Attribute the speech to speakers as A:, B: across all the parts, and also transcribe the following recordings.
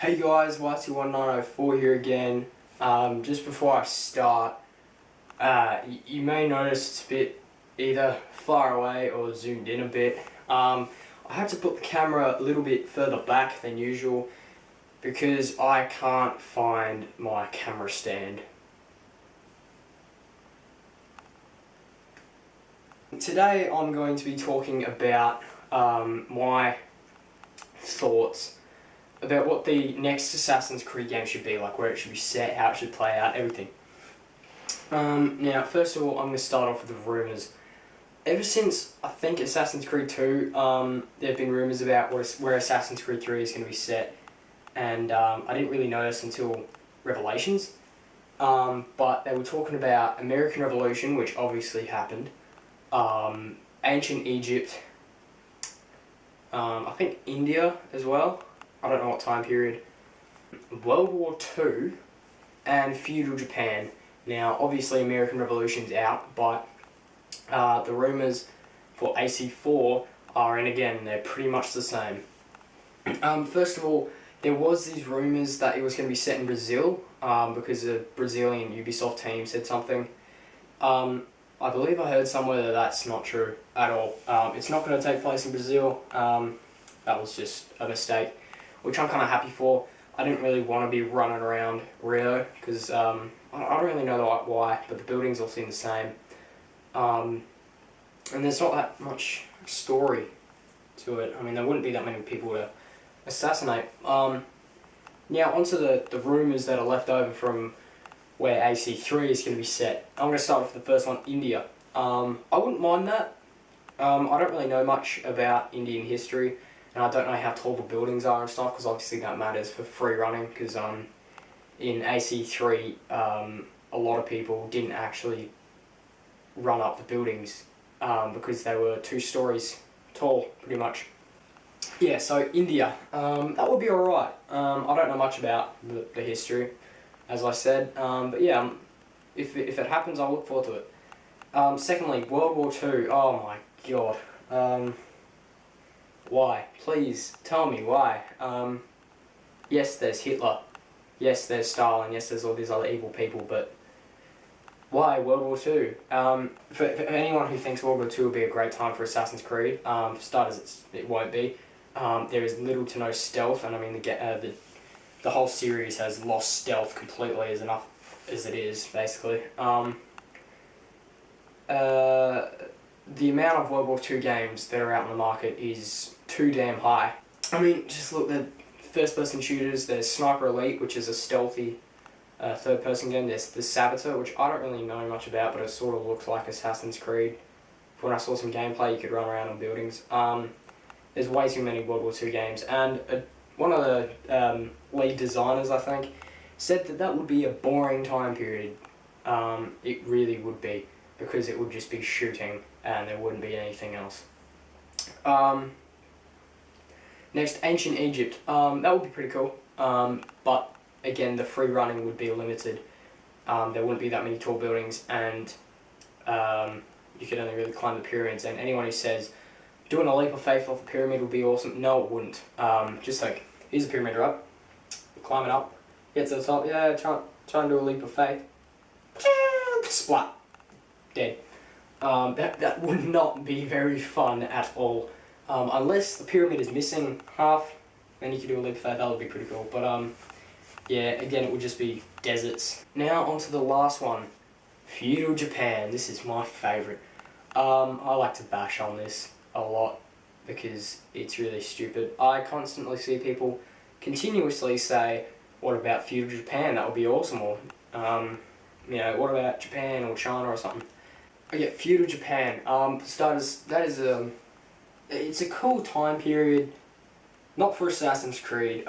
A: Hey guys, YT1904 here again. Just before I start, you may notice it's a bit either far away or zoomed in a bit. I had to put the camera a little bit further back than usual because I can't find my camera stand. Today I'm going to be talking about my thoughts about what the next Assassin's Creed game should be, like where it should be set, how it should play out, everything. Now, first of all, I'm going to start off with the rumours. Ever since, I think, Assassin's Creed 2, there have been rumours about where Assassin's Creed 3 is going to be set, and I didn't really notice until Revelations, but they were talking about American Revolution, which obviously happened, ancient Egypt, I think India as well. I don't know what time period, World War II, and feudal Japan. Now, obviously American Revolution's out, but the rumours for AC4 are, and again, they're pretty much the same. First of all, there was these rumours that it was going to be set in Brazil, because a Brazilian Ubisoft team said something. I believe I heard somewhere that that's not true at all. It's not going to take place in Brazil. That was just a mistake, which I'm kind of happy for. I didn't really want to be running around Rio because I don't really know why, but the buildings all seem the same. And there's not that much story to it. I mean, there wouldn't be that many people to assassinate. Now, onto the rumours that are left over from where AC3 is going to be set. I'm going to start with the first one, India. I wouldn't mind that. I don't really know much about Indian history, and I don't know how tall the buildings are and stuff, because obviously that matters for free running, because in AC3 a lot of people didn't actually run up the buildings because they were 2 stories tall, pretty much. Yeah, so India, that would be alright. I don't know much about the history, as I said, but yeah, if it happens, I'll look forward to it. Secondly, World War II, oh my god. Why? Please, tell me why. Yes, there's Hitler. Yes, there's Stalin. Yes, there's all these other evil people, but why World War II? For anyone who thinks World War II would be a great time for Assassin's Creed, for starters, it won't be. There is little to no stealth, and I mean, the whole series has lost stealth completely as enough as it is, basically. The amount of World War II games that are out in the market is too damn high. I mean, just look at first-person shooters. There's Sniper Elite, which is a stealthy third-person game. There's the Saboteur, which I don't really know much about, but it sort of looks like Assassin's Creed. When I saw some gameplay, you could run around on buildings. There's way too many World War II games, and one of the lead designers, I think, said that would be a boring time period. It really would be, because it would just be shooting and there wouldn't be anything else. Next, ancient Egypt. That would be pretty cool, but again, the free running would be limited. There wouldn't be that many tall buildings, and you could only really climb the pyramids. And anyone who says doing a leap of faith off the pyramid would be awesome, no, it wouldn't. Just like, here's a pyramid, right? Climb it up, get to the top, yeah, try and do a leap of faith. Splat. Dead. That would not be very fun at all. Unless the pyramid is missing half, then you could do a leap of faith, that would be pretty cool. But yeah, again, it would just be deserts. Now onto the last one, feudal Japan. This is my favourite. I like to bash on this a lot because it's really stupid. I constantly see people continuously say, what about feudal Japan? That would be awesome. Or you know, what about Japan or China or something? Yeah, feudal Japan. For starters, that is it's a cool time period. Not for Assassin's Creed.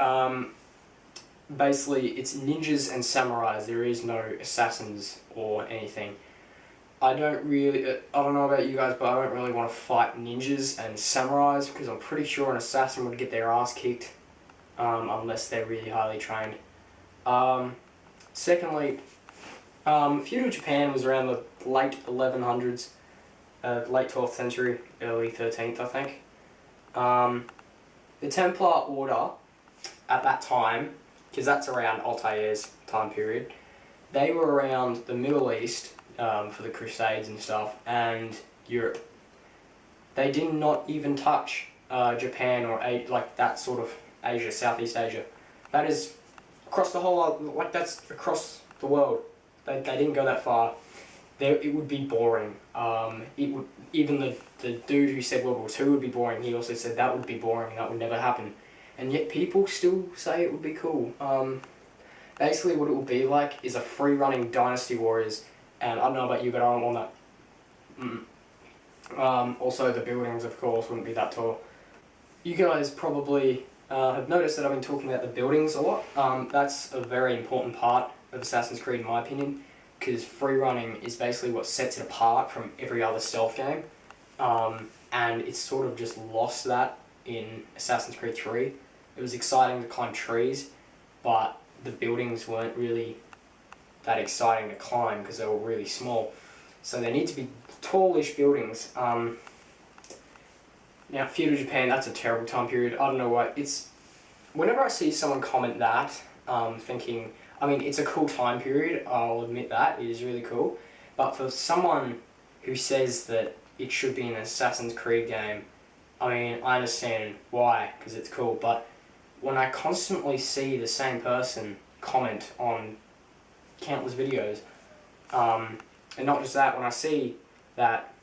A: Basically, it's ninjas and samurais. There is no assassins or anything. I don't know about you guys, but I don't really want to fight ninjas and samurais, because I'm pretty sure an assassin would get their ass kicked, unless they're really highly trained. Secondly, feudal Japan was around the late 1100s, late 12th century, early 13th, I think. The Templar Order at that time, because that's around Altair's time period, they were around the Middle East for the Crusades and stuff, and Europe. They did not even touch Japan or like that sort of Asia, Southeast Asia. That is across the whole, like that's across the world. They didn't go that far. It would be boring. It would, even the dude who said World War II would be boring, he also said that would be boring, that would never happen. And yet people still say it would be cool. Basically what it will be like is a free-running Dynasty Warriors, and I don't know about you, but I don't want that. Also the buildings, of course, wouldn't be that tall. You guys probably have noticed that I've been talking about the buildings a lot. That's a very important part of Assassin's Creed in my opinion, because free running is basically what sets it apart from every other stealth game, and it's sort of just lost that in Assassin's Creed 3. It was exciting to climb trees, but the buildings weren't really that exciting to climb because they were really small. So they need to be tallish buildings. Now, feudal Japan, that's a terrible time period. I don't know why. Whenever I see someone comment that, thinking, I mean, it's a cool time period, I'll admit that, it is really cool. But for someone who says that it should be an Assassin's Creed game, I mean, I understand why, because it's cool, but when I constantly see the same person comment on countless videos, and not just that, when I see that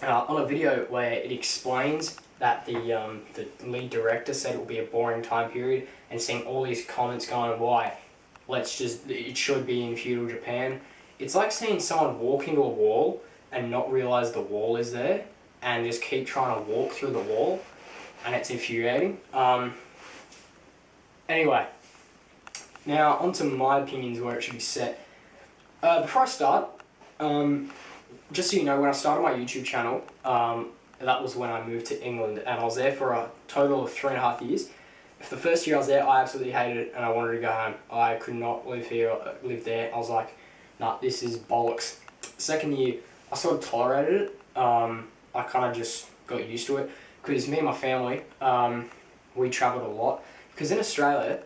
A: on a video where it explains that the lead director said it will be a boring time period, and seeing all these comments going, why? It should be in feudal Japan. It's like seeing someone walk into a wall and not realise the wall is there, and just keep trying to walk through the wall, and it's infuriating. Anyway, now onto my opinions where it should be set. Before I start, just so you know, when I started my YouTube channel, that was when I moved to England, and I was there for a total of 3.5 years. For the first year I was there, I absolutely hated it, and I wanted to go home. I could not live here, live there. I was like, nah, this is bollocks. Second year, I sort of tolerated it. I kind of just got used to it, because me and my family, we travelled a lot. Because in Australia,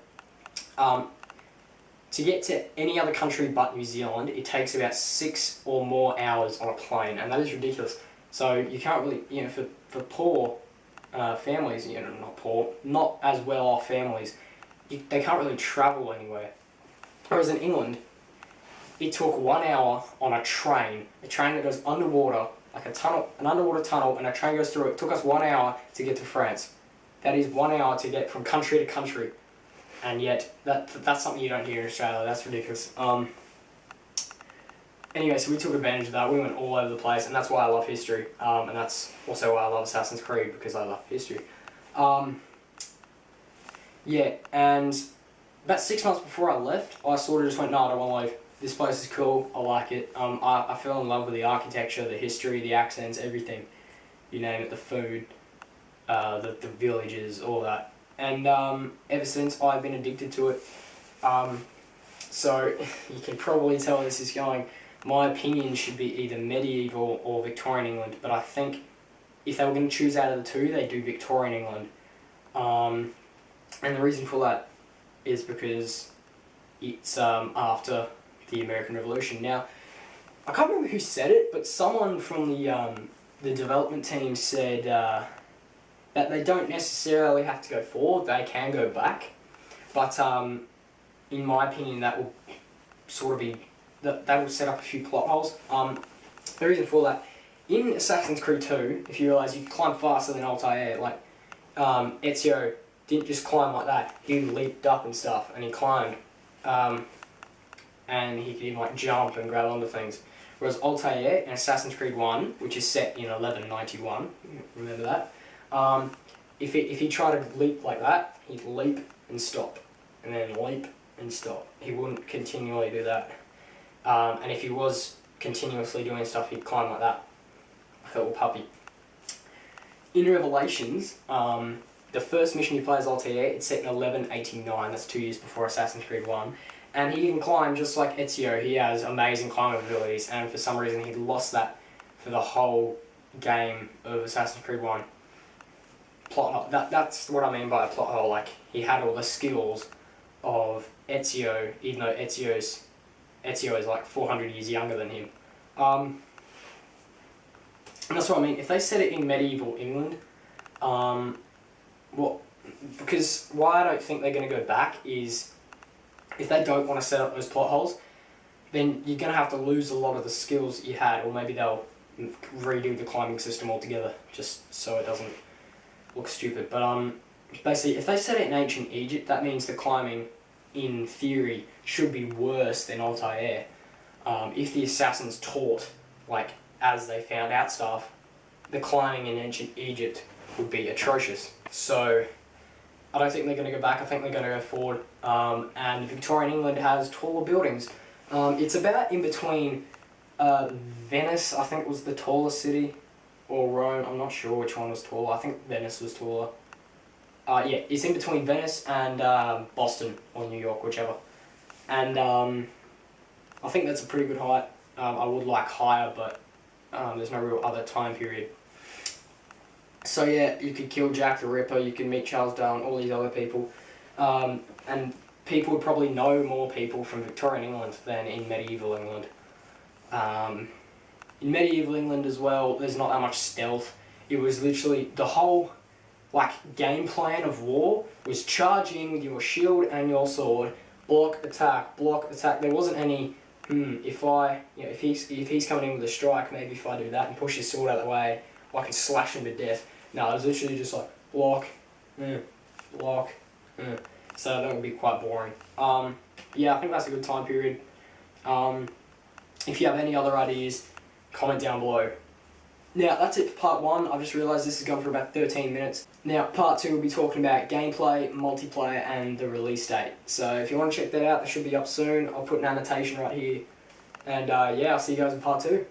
A: to get to any other country but New Zealand, it takes about 6 or more hours on a plane, and that is ridiculous. So you can't really, you know, for poor families, you know, not poor, not as well off families, they can't really travel anywhere. Whereas in England, it took 1 hour on a train that goes underwater, like an underwater tunnel, and a train goes through it. It took us 1 hour to get to France. That is 1 hour to get from country to country. And yet, that's something you don't hear in Australia. That's ridiculous. Anyway, so we took advantage of that. We went all over the place, and that's why I love history. And that's also why I love Assassin's Creed, because I love history. Yeah, and about 6 months before I left, I sort of just went, no, I don't want to leave. This place is cool. I like it. I fell in love with the architecture, the history, the accents, everything. You name it, the food, the villages, all that. And ever since, I've been addicted to it. So you can probably tell where this is going. My opinion should be either medieval or Victorian England, but I think if they were going to choose out of the two, they'd do Victorian England. And the reason for that is because it's after the American Revolution. Now, I can't remember who said it, but someone from the development team said that they don't necessarily have to go forward, they can go back. But in my opinion, that will sort of be, that will set up a few plot holes. The reason for that, in Assassin's Creed 2, if you realise you can climb faster than Altair, like Ezio didn't just climb like that, he leaped up and stuff, and he climbed. And he could even like jump and grab onto things. Whereas Altair in Assassin's Creed 1, which is set in 1191, remember that, if he tried to leap like that, he'd leap and stop, and then leap and stop. He wouldn't continually do that. And if he was continuously doing stuff, he'd climb like that, like a little puppy. In Revelations, the first mission you play as Altair, it's set in 1189, that's 2 years before Assassin's Creed 1. And he can climb just like Ezio. He has amazing climbing abilities, and for some reason he lost that for the whole game of Assassin's Creed 1. plot hole. That's what I mean by a plot hole. Like, he had all the skills of Ezio, even though Ezio is like 400 years younger than him. And that's what I mean. If they set it in medieval England, well, because why I don't think they're going to go back is, if they don't want to set up those plot holes, then you're going to have to lose a lot of the skills that you had, or maybe they'll redo the climbing system altogether, just so it doesn't look stupid. But basically, if they set it in ancient Egypt, that means the climbing, in theory, should be worse than Altair. If the assassins taught, like, as they found out stuff, the climbing in ancient Egypt would be atrocious. So I don't think they're going to go back. I think they're going to go forward. And Victorian England has taller buildings. It's about in between Venice, I think, was the tallest city, or Rome. I'm not sure which one was taller. I think Venice was taller. Yeah, it's in between Venice and Boston or New York, whichever. And I think that's a pretty good height. I would like higher, but there's no real other time period. So yeah, you could kill Jack the Ripper, you can meet Charles Darwin, all these other people. And people would probably know more people from Victorian England than in medieval England. In medieval England as well, there's not that much stealth. It was literally, the whole like game plan of war was charge in with your shield and your sword, block, attack, block, attack. There wasn't any, if he's coming in with a strike, maybe if I do that and push his sword out of the way, I can slash him to death. No, it was literally just like, block, block, So that would be quite boring. Yeah, I think that's a good time period. If you have any other ideas, comment down below. Now, that's it for part 1. I've just realised this has gone for about 13 minutes. Now, part 2 we'll be talking about gameplay, multiplayer, and the release date. So if you want to check that out, that should be up soon. I'll put an annotation right here. And yeah, I'll see you guys in part 2.